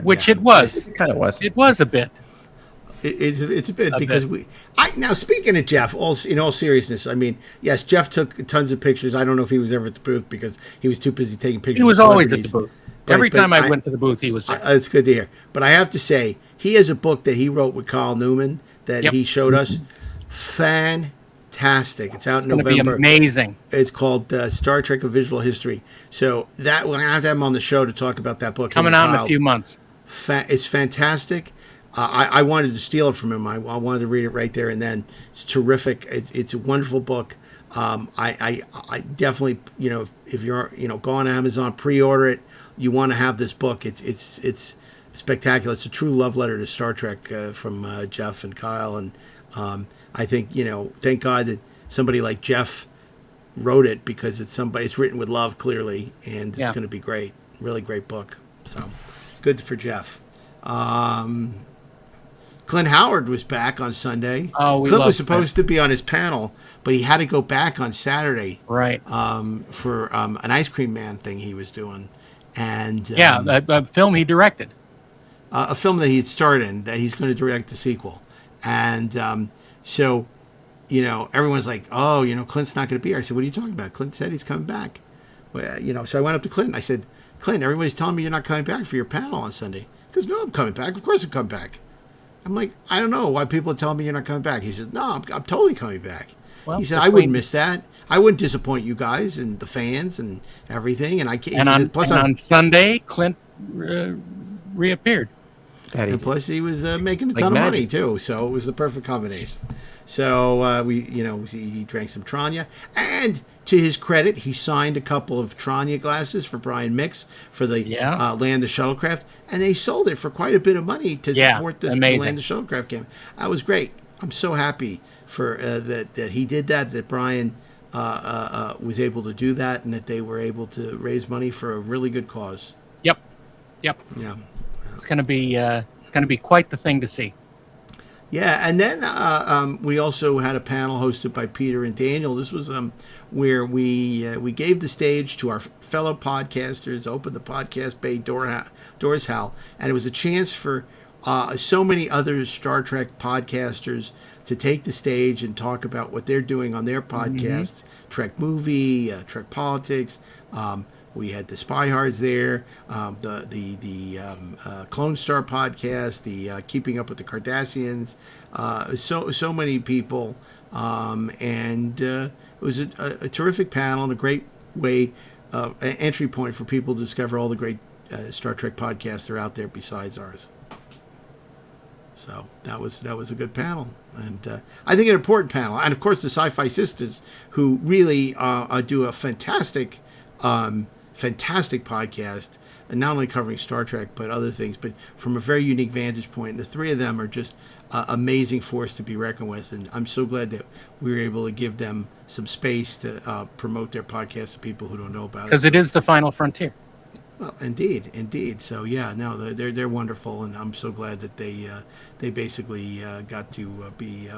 which it was. It kind of was. It was a bit. It's a bit because now speaking of Jeff, in all seriousness, I mean, yes, Jeff took tons of pictures. I don't know if he was ever at the booth because he was too busy taking pictures. He was of always at the celebrities. booth. Every time I went to the booth, he was there. It's good to hear. But I have to say, he has a book that he wrote with Carl Newman that he showed us. Fantastic! It's out in November. It's going to be amazing. It's called Star Trek: A Visual History. So that we're going to have him on the show to talk about that book. Coming out in a few months. It's fantastic. I wanted to steal it from him. I wanted to read it right there and then. It's terrific. It's a wonderful book. I definitely, you know, if you're, you know, go on Amazon, pre-order it. You want to have this book. It's spectacular. It's a true love letter to Star Trek from Jeff and Kyle. And I think, you know, thank God that somebody like Jeff wrote it, because it's written with love, clearly, and it's going to be great. Really great book. So good for Jeff. Clint Howard was back on Sunday. Clint was supposed to be on his panel, but he had to go back on Saturday. Right. For an Ice Cream Man thing he was doing. And a film he directed. A film that he had starred in, that he's going to direct the sequel. And so, you know, everyone's like, oh, you know, Clint's not going to be here. I said, what are you talking about? Clint said he's coming back. Well, you know, so I went up to Clint and I said, Clint, everybody's telling me you're not coming back for your panel on Sunday. He goes, no, I'm coming back. Of course I'm coming back. I'm like, I don't know why people are telling me you're not coming back. He said, no, I'm totally coming back. Well, he said, I wouldn't miss that. I wouldn't disappoint you guys and the fans and everything. And I can't. On Sunday, Clint reappeared. And plus, he was making a ton of money too, so it was the perfect combination. So he drank some Tranya, and to his credit, he signed a couple of Tranya glasses for Brian Mix for the Land the Shuttlecraft, and they sold it for quite a bit of money to support this Land the Shuttlecraft game. That was great. I'm so happy for that he did that. That Brian was able to do that, and that they were able to raise money for a really good cause. Yep. Yeah. It's going to be quite the thing to see. Yeah, and then we also had a panel hosted by Peter and Daniel. This was where we gave the stage to our fellow podcasters, opened the podcast bay doors, Hal, and it was a chance for so many other Star Trek podcasters to take the stage and talk about what they're doing on their podcasts, Trek Movie, Trek Politics. We had the Spy Hards there, the Clone Star podcast, the Keeping Up with the Cardassians, so many people, and it was a terrific panel and a great way, an entry point for people to discover all the great Star Trek podcasts that are out there besides ours. So that was a good panel, and I think an important panel, and of course the Sci-Fi Sisters, who really do a fantastic podcast. and not only covering Star Trek but other things, but from a very unique vantage point. The three of them are just amazing force to be reckoned with, and I'm so glad that we were able to give them some space to promote their podcast to people who don't know about it. Because it is the final frontier. Well, indeed. So yeah, no, they're wonderful, and I'm so glad that they basically got to be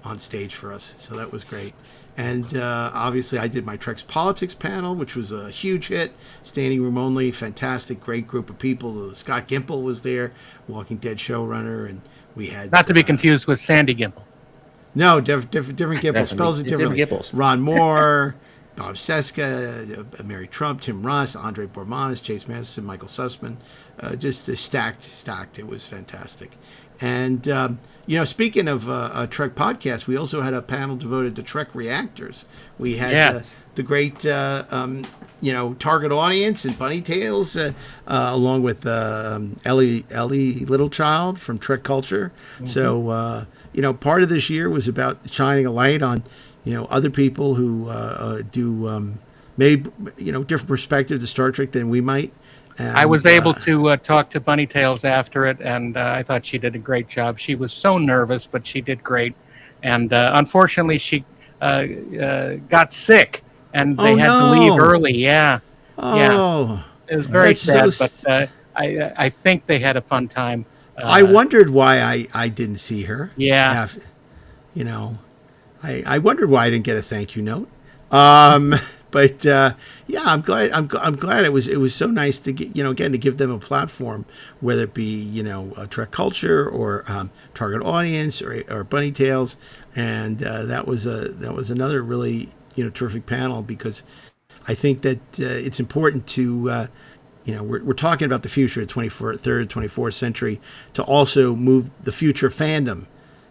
on stage for us. So that was great. And obviously, I did my Trex Politics panel, which was a huge hit. Standing room only, fantastic, great group of people. Scott Gimple was there, Walking Dead showrunner, and we had Not to be confused with Sandy Gimple. No, different Gimple. Spells it differently. Gimples. Ron Moore, Bob Seska, Mary Trump, Tim Russ, Andre Bormanis, Chase Masterson, Michael Sussman. Just stacked. It was fantastic. And, speaking of Trek podcast, we also had a panel devoted to Trek Reactors. We had the great, target audience and Bunny Tails, along with Ellie Littlechild from Trek Culture. Mm-hmm. So, part of this year was about shining a light on, other people who do maybe, different perspective to Star Trek than we might. And, I was able to talk to Bunny Tails after it, and I thought she did a great job. She was so nervous, but she did great. And unfortunately, she got sick, and they had to leave early. Yeah. It was very sad, but I think they had a fun time. I wondered why I didn't see her. Yeah. I wondered why I didn't get a thank you note. But I'm glad. I'm glad it was so nice to get again to give them a platform, whether it be a Trek Culture or Target Audience or Bunny Tails, and that was another really terrific panel, because I think that it's important to we're talking about the future, the 24th century, to also move the future of fandom.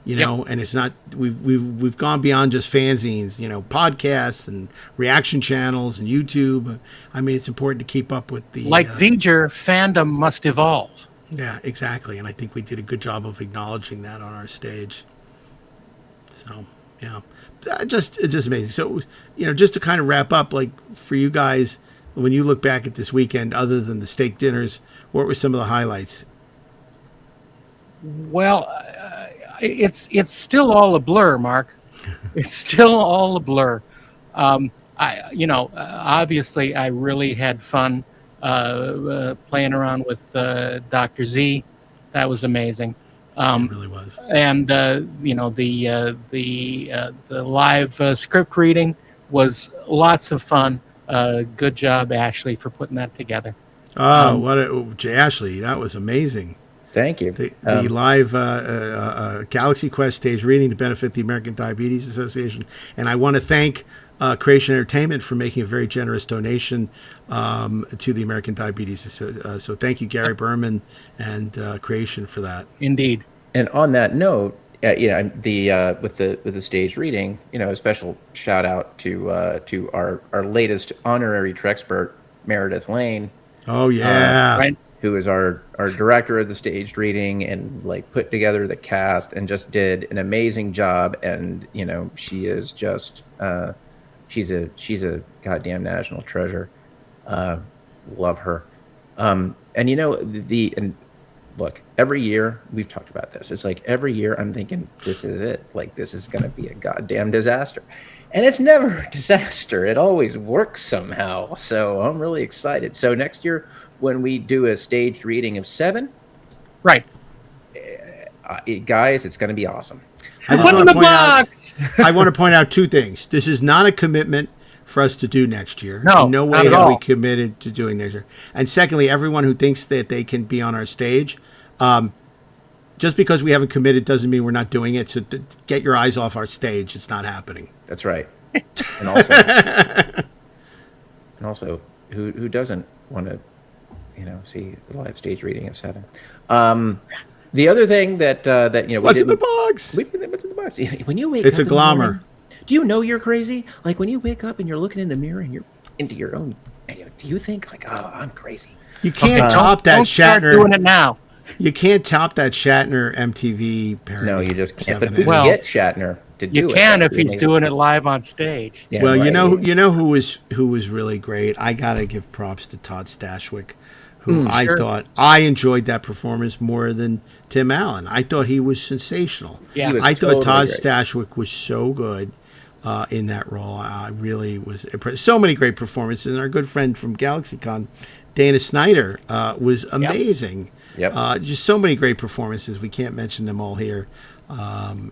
And it's not, we've gone beyond just fanzines, podcasts and reaction channels and YouTube. I mean, it's important to keep up with the VOYAGE, fandom must evolve. Yeah, exactly. And I think we did a good job of acknowledging that on our stage. So yeah, just amazing. So just to kind of wrap up, like for you guys, when you look back at this weekend, other than the steak dinners, what were some of the highlights? Well, it's still all a blur, Mark. It's still all a blur. Obviously, I really had fun playing around with Dr. Z. That was amazing. It really was. And the live script reading was lots of fun. Good job, Ashley, for putting that together. Ashley, that was amazing. Thank you. The live Galaxy Quest stage reading to benefit the American Diabetes Association. And I want to thank Creation Entertainment for making a very generous donation to the American Diabetes Association. So thank you, Gary Berman and Creation, for that. Indeed. And on that note, with the stage reading, a special shout out to our latest honorary Trekspert, Meredith Lane. Oh yeah. Right. Who is our director of the staged reading and put together the cast and just did an amazing job. And she is just she's a goddamn national treasure. Love her. And look, every year we've talked about this. It's like every year I'm thinking this is it. Like this is going to be a goddamn disaster. And it's never a disaster. It always works somehow. So I'm really excited. So next year, when we do a staged reading of 7, right, guys, it's going to be awesome. What's in the box? I want to point out 2 things. This is not a commitment for us to do next year. No, in no way are we committed to doing next year. And secondly, everyone who thinks that they can be on our stage, just because we haven't committed doesn't mean we're not doing it. So get your eyes off our stage. It's not happening. That's right. And also, who doesn't want to see the live stage reading of 7? The other thing that what's in the box? What's in the box? When you wake it's up, a glamour. Do you know you're crazy? Like when you wake up and you're looking in the mirror and you're into your own. Do you think I'm crazy? You can't top that don't Shatner. Start doing it now. You can't top that Shatner MTV parody. No, you just can't. But who get Shatner to do it? You can if he's doing it live on stage. Yeah, well, right. you know who was really great. I gotta give props to Todd Stashwick who I Sure. thought I enjoyed that performance more than Tim Allen. I thought he was sensational. Yeah. He was I thought totally Todd great. Stashwick was so good in that role. I really was impressed. So many great performances. And our good friend from GalaxyCon, Dana Snyder, was amazing. Yep. Just so many great performances. We can't mention them all here.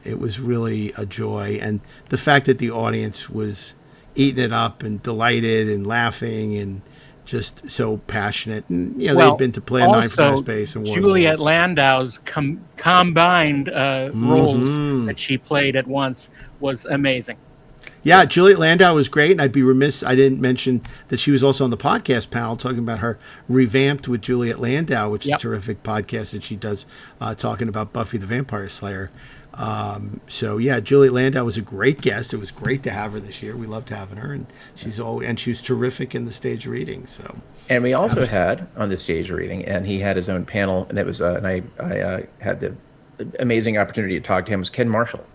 It was really a joy. And the fact that the audience was eating it up and delighted and laughing and just so passionate. And, they'd been to Plan 9 from Outer Space and War of the Juliet Worlds. Landau's combined roles that she played at once was amazing. Yeah, Juliet Landau was great, and I'd be remiss I didn't mention that she was also on the podcast panel talking about her Revamped with Juliet Landau, which is a terrific podcast that she does talking about Buffy the Vampire Slayer. So yeah, Juliet Landau was a great guest. It was great to have her this year. We loved having her, and she was terrific in the stage reading. So. And we also had on the stage reading, and he had his own panel, and it was, and I had the amazing opportunity to talk to him, was Ken Marshall.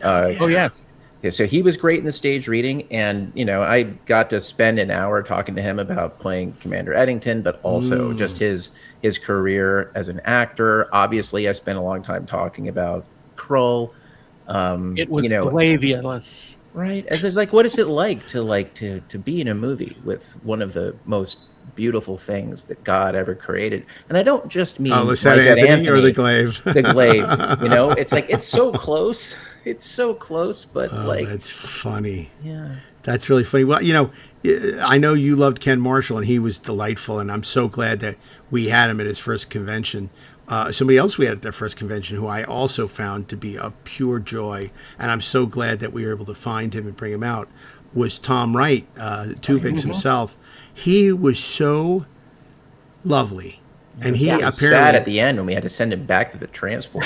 Oh yes. Yeah, so he was great in the stage reading, and I got to spend an hour talking to him about playing Commander Eddington, but also just his career as an actor. Obviously, I spent a long time talking about Krull. It was fabulous. Right? As it's like, what is it like to be in a movie with one of the most beautiful things that God ever created? And I don't just mean Lysette Anthony or the Glaive. The Glaive. It's like it's so close. It's so close, but that's funny. Yeah. That's really funny. Well, I know you loved Ken Marshall, and he was delightful, and I'm so glad that we had him at his first convention. Somebody else we had at their first convention who I also found to be a pure joy, and I'm so glad that we were able to find him and bring him out, was Tom Wright, Tuvix himself. He was so lovely. And he apparently sad at the end when we had to send him back to the transport.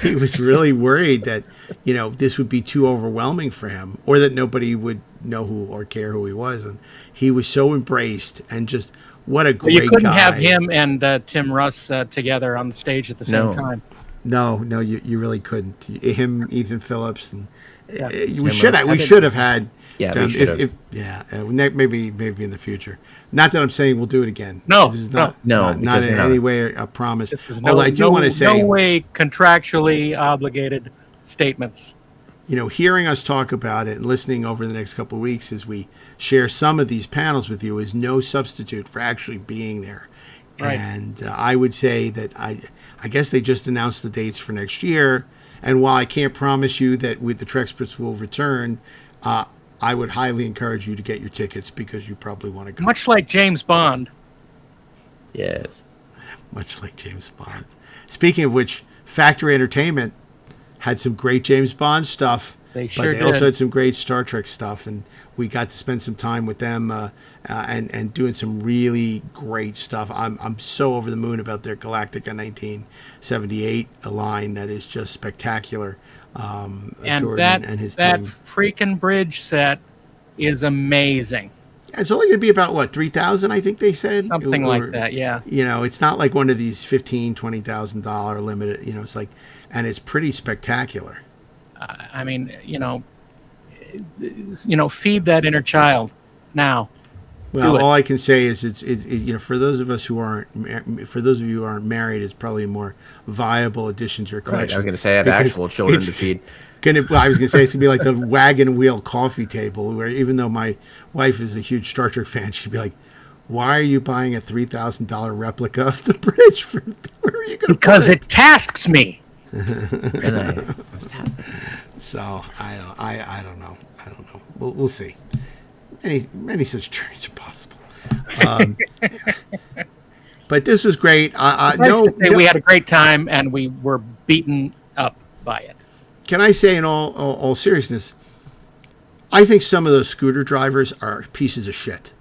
He was really worried that, this would be too overwhelming for him, or that nobody would know who or care who he was. And he was so embraced, and just what a great guy. You couldn't have him and Tim Russ together on the stage at the same time. No, you really couldn't. Him, Ethan Phillips, and we should have had. Yeah, we should have. Maybe in the future. Not that I'm saying we'll do it again. No, this is not because in any way a promise. This is Although I do want to say, no way contractually obligated statements. Hearing us talk about it and listening over the next couple of weeks as we share some of these panels with you is no substitute for actually being there. Right. And I would say that I guess they just announced the dates for next year. And while I can't promise you that with the Treksperts will return, I would highly encourage you to get your tickets because you probably want to go. Much like James Bond. Yes. Much like James Bond. Speaking of which, Factory Entertainment had some great James Bond stuff. They sure but they did. also had some great Star Trek stuff, and we got to spend some time with them and doing some really great stuff. I'm so over the moon about their Galactica 1978 line that is just spectacular. And Jordan and his that team. freaking bridge set is amazing. It's only going to be about, what, 3,000, I think they said? Something like that, yeah. It's not like one of these $15,000, $20,000 limited, it's like, and it's pretty spectacular. I mean, feed that inner child now. Well, all I can say is it's for those of you who aren't married, it's probably a more viable addition to your collection. Right, I was going to say I have actual children to feed. I was going to say it's going to be like the wagon wheel coffee table, where even though my wife is a huge Star Trek fan, she'd be like, "Why are you buying a $3,000 replica of the bridge? Where are you going to Because it tasks me." And I must have it. So I don't know. We'll see. Many such journeys are possible. But this was great. We had a great time and we were beaten up by it. Can I say in all seriousness, I think some of those scooter drivers are pieces of shit.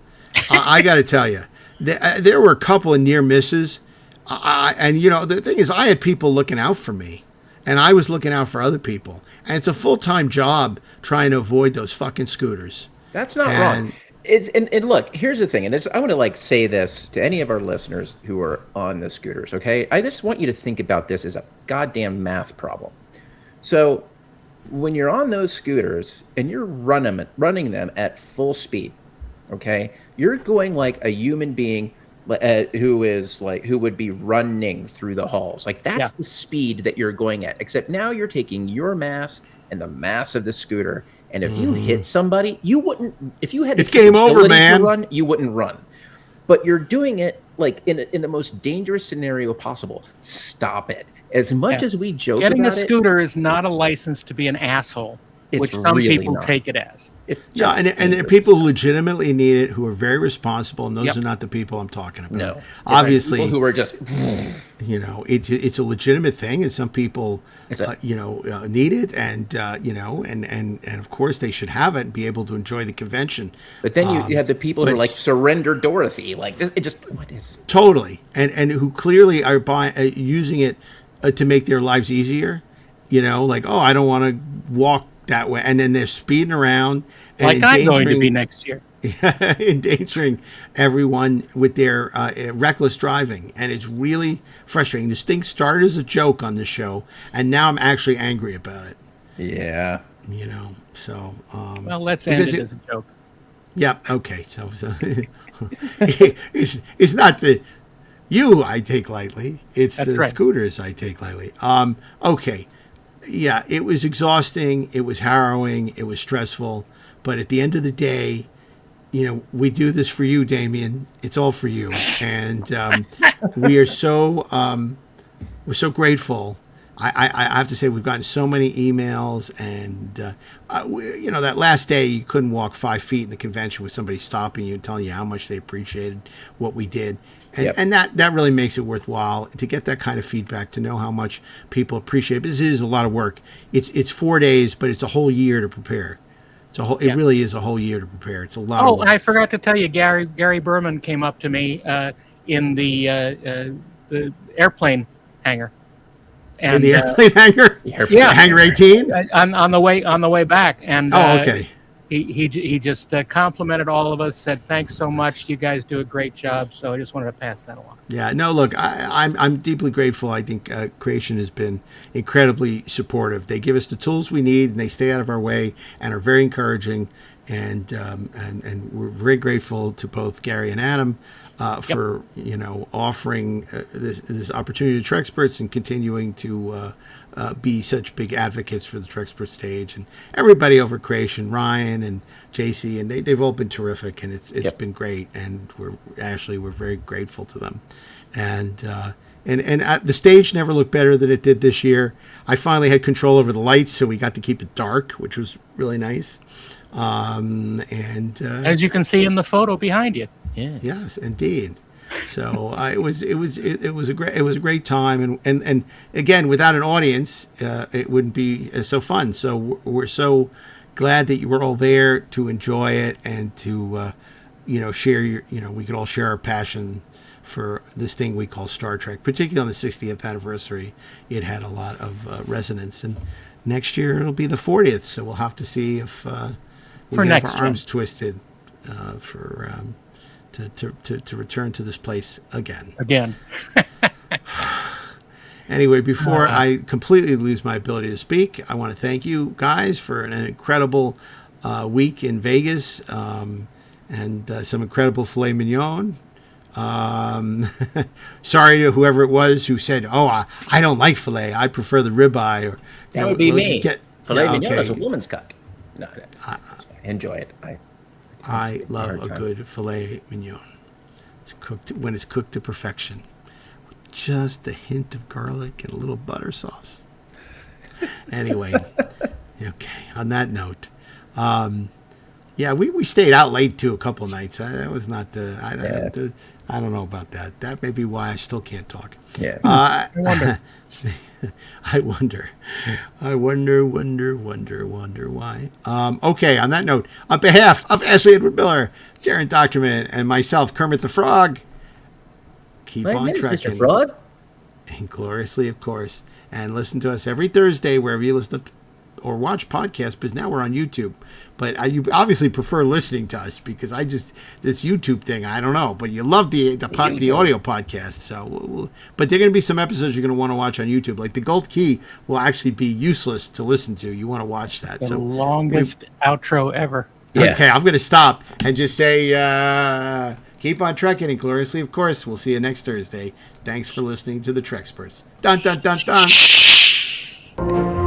I got to tell you, there were a couple of near misses. And the thing is, I had people looking out for me, and I was looking out for other people. And it's a full-time job trying to avoid those fucking scooters. That's not wrong. And look, here's the thing, and I want to say this to any of our listeners who are on the scooters, okay? I just want you to think about this as a goddamn math problem. So when you're on those scooters and you're running them at full speed, Okay, you're going like a human being who would be running through the halls. Like that's the speed that you're going at. Except now you're taking your mass and the mass of the scooter. And if you hit somebody, you wouldn't. If you had the It's game over, capability man. to run, you wouldn't run. But you're doing it like in the most dangerous scenario possible. Stop it. As much as we joke Getting about a scooter is not a license to be an asshole, which some really people not. take it as. It's Yeah, just and there are people who legitimately need it, who are very responsible, and those Yep. are not the people I'm talking about. no, Obviously, people who are just it's a legitimate thing, and some people, It's a- need it, and and of course they should have it and be able to enjoy the convention. But then you have the people who are but- like, surrender Dorothy. Like, this, what is it? Totally, and who clearly are using it to make their lives easier. Like, oh, I don't want to walk that way, and then they're speeding around and Like I'm going to be endangering- next year. endangering everyone with their reckless driving, and it's really frustrating. This thing started as a joke on the show, and now I'm actually angry about it. Yeah. So Well, let's end because it as a joke. yeah, okay. So it's not the you I take lightly. It's That's the right. scooters I take lightly. Okay. Yeah, it was exhausting. It was harrowing. It was stressful. But at the end of the day, we do this for you, Damien. It's all for you, and we are we're so grateful. I have to say we've gotten so many emails, and that last day you couldn't walk 5 feet in the convention with somebody stopping you and telling you how much they appreciated what we did. And, Yep. and that really makes it worthwhile to get that kind of feedback, to know how much people appreciate it. Because it is a lot of work. It's 4 days, but it's a whole year to prepare. It really is a whole year to prepare. It's a lot of Oh, work. I forgot to tell you, Gary Berman came up to me in the airplane hangar. And, in the airplane hangar? Yeah. Hangar 18? on the way back, and Oh, okay. he just complimented all of us, said thanks so much, you guys do a great job. So I just wanted to pass that along. Yeah, no, look, I'm deeply grateful. I think Creation has been incredibly supportive. They give us the tools we need, and they stay out of our way and are very encouraging. And we're very grateful to both Gary and Adam for offering this opportunity to Treksperts and continuing to be such big advocates for the Treksperts stage, and everybody over Creation, Ryan and JC, and they've all been terrific, and it's been great, and we're very grateful to them. And the stage never looked better than it did this year. I finally had control over the lights, so we got to keep it dark, which was really nice. As you can see in the photo behind you. Yes, indeed. So it was a great time, and again, without an audience, it wouldn't be so fun. So we're so glad that you were all there to enjoy it, and to share we could all share our passion for this thing we call Star Trek. Particularly on the 60th anniversary, it had a lot of resonance, and next year it'll be the 40th. So we'll have to see if we can have our arms twisted to return to this place again. Anyway, before I completely lose my ability to speak, I want to thank you guys for an incredible week in Vegas, and some incredible filet mignon. Sorry to whoever it was who said, "Oh, I don't like filet. I prefer the ribeye." Or That would be me. Filet mignon okay. is a woman's cut. No, enjoy it. I love a good filet mignon. It's cooked when it's cooked to perfection, with just a hint of garlic and a little butter sauce. Anyway, okay. On that note, we stayed out late too a couple nights. That was not the. I don't know about that. That may be why I still can't talk. Yeah. I wonder. I wonder why. Okay, on that note, on behalf of Ashley Edward Miller, Darren DOCHTERMAN, and myself, Kermit the Frog, keep on trekking. Mr. Frog? Ingloriously, of course. And listen to us every Thursday wherever you listen to or watch podcasts, because now we're on YouTube. But you obviously prefer listening to us, because this YouTube thing, I don't know. But you love the audio podcast. So, but there are going to be some episodes you're going to want to watch on YouTube. Like the Gold Key will actually be useless to listen to. You want to watch that. The longest outro ever. Yeah. Okay, I'm going to stop and just say, keep on trekking ingloriously. Of course, we'll see you next Thursday. Thanks for listening to the Treksperts. Dun, dun, dun, dun.